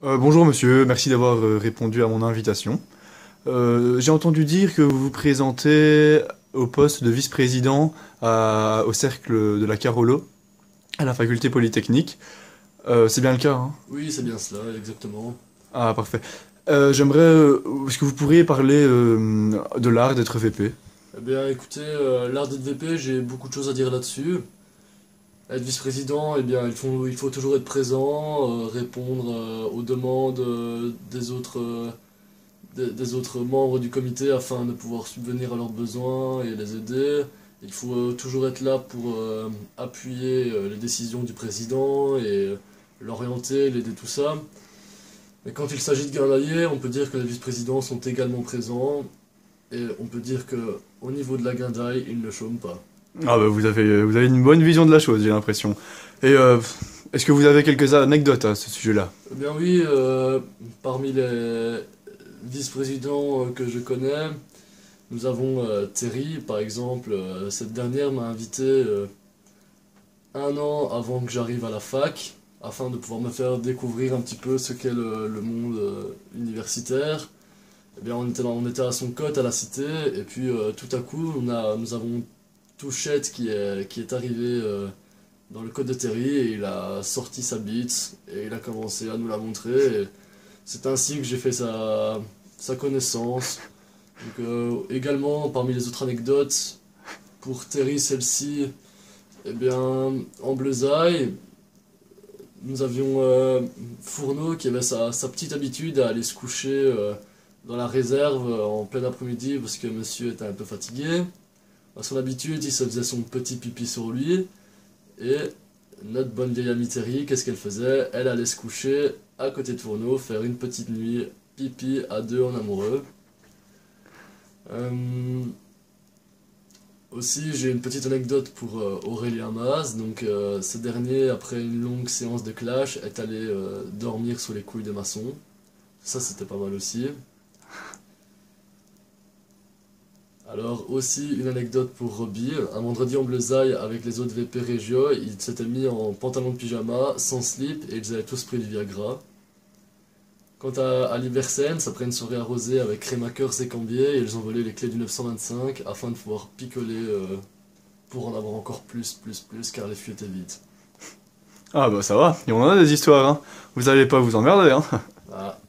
Bonjour monsieur, merci d'avoir répondu à mon invitation. J'ai entendu dire que vous vous présentez au poste de vice-président au cercle de la Carolo, à la faculté polytechnique. C'est bien le cas, hein? Oui, c'est bien cela, exactement. Ah, parfait. J'aimerais... est-ce que vous pourriez parler de l'art d'être VP? Eh bien, écoutez, l'art d'être VP, j'ai beaucoup de choses à dire là-dessus. Être vice-président, eh bien, il faut toujours être présent, répondre aux demandes des autres membres du comité afin de pouvoir subvenir à leurs besoins et les aider. Il faut toujours être là pour appuyer les décisions du président et l'orienter, l'aider, tout ça. Mais quand il s'agit de guindailler, on peut dire que les vice-présidents sont également présents. Et on peut dire que au niveau de la guindaille, ils ne chôment pas. Ah bah vous avez une bonne vision de la chose, j'ai l'impression. Et est-ce que vous avez quelques anecdotes à ce sujet-là? Eh bien oui, parmi les vice-présidents que je connais, nous avons Terry, par exemple. Cette dernière m'a invité 1 an avant que j'arrive à la fac, afin de pouvoir me faire découvrir un petit peu ce qu'est le monde universitaire. Eh bien, on était à son cote à la cité, et puis tout à coup, nous avons Touchette qui est arrivé dans le code de Terry, et il a sorti sa bite, et il a commencé à nous la montrer, et c'est ainsi que j'ai fait sa connaissance. Donc, également, parmi les autres anecdotes, pour Terry, celle-ci, eh bien, en Bleuzaï, nous avions Fourneau qui avait sa petite habitude à aller se coucher dans la réserve en plein après-midi parce que monsieur était un peu fatigué. À son habitude, il se faisait son petit pipi sur lui. Et notre bonne vieille amie Terry, qu'est-ce qu'elle faisait? Elle allait se coucher à côté de Fourneau, faire une petite nuit pipi à deux en amoureux. Euh, Aussi, j'ai une petite anecdote pour Aurélien Maz. Donc, ce dernier, après une longue séance de clash, est allé dormir sous les couilles de maçon. Ça, c'était pas mal aussi. Alors, aussi une anecdote pour Robbie. Un vendredi en Bleuzaï, avec les autres VP Régio, ils s'étaient mis en pantalon de pyjama, sans slip, et ils avaient tous pris du Viagra. Quant à Libersen, après une soirée arrosée avec Crémakers et Cambier, ils ont volé les clés du 925 afin de pouvoir picoler pour en avoir encore plus, car les fûts étaient vides. Ah bah ça va, et on en a des histoires, hein. Vous allez pas vous emmerder, hein. Ah,